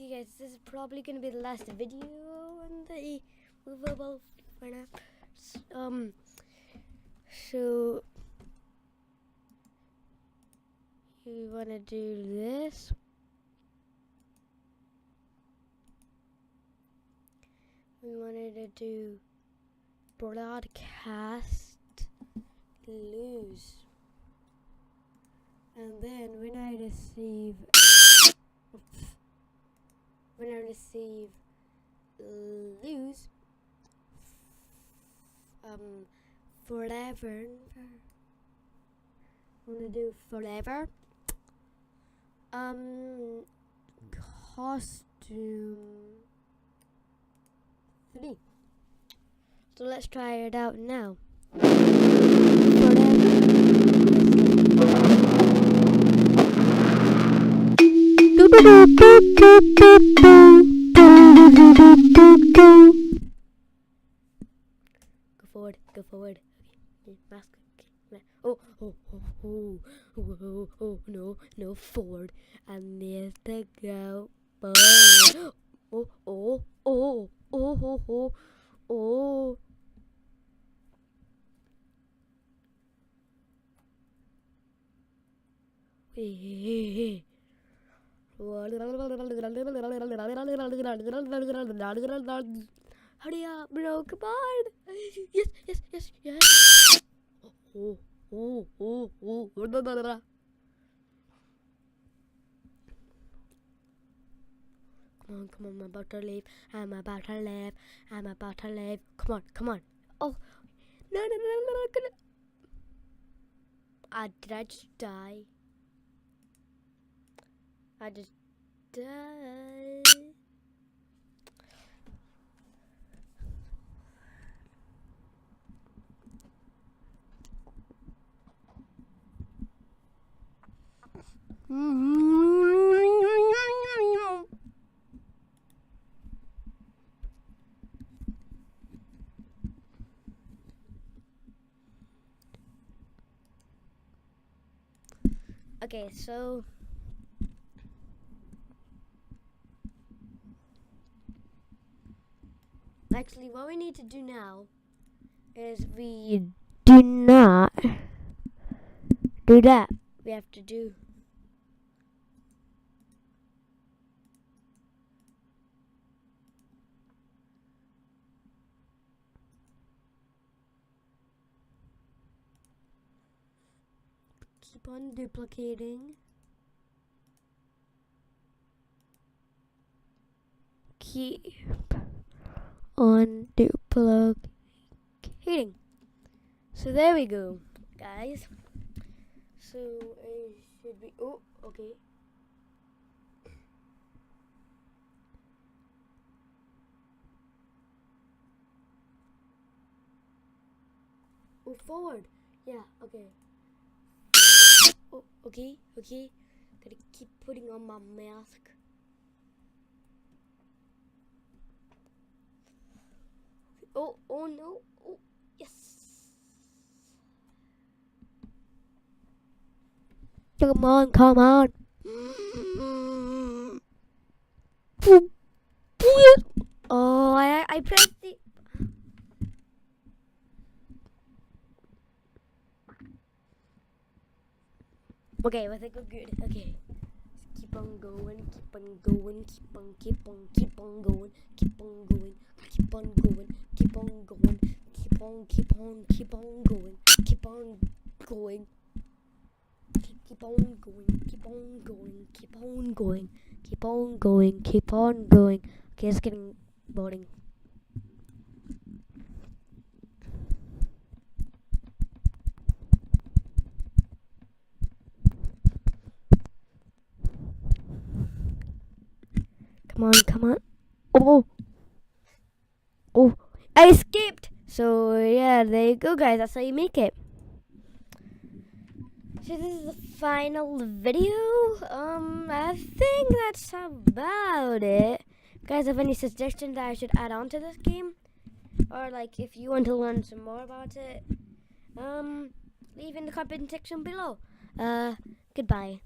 Okay guys, this is probably gonna be the last video on the movable fnaf. So you wanna do this? We wanted to do broadcast lose, and then when I receive lose forever. I'm gonna do forever costume 3. So let's try it out now. Go forward. Okay, mask. Okay. Oh, no, forward. I need to go forward. Oh. Hey. Hurry up, bro, come on. Yes. Oh. Come on, I'm about to leave. Come on. Oh, no. Did I just die? I just died. Okay, so actually what we need to do now is we do not do that. We have to do keep on duplicating. Keep on duplicating. So there we go, guys. So it should be okay. Oh, forward. Yeah, okay. Oh, okay. Gotta keep putting on my mask. Oh no. Oh, yes. Come on. Oh, I pressed the... Okay, I think we're good. Okay. Keep on going. Keep on going. Okay, it's getting boring. Come on. Oh, I escaped. So yeah, there you go, guys. That's how you make it. So this is the final video. I think that's about it. Guys, have any suggestions that I should add on to this game, or like if you want to learn some more about it, leave in the comment section below. Goodbye.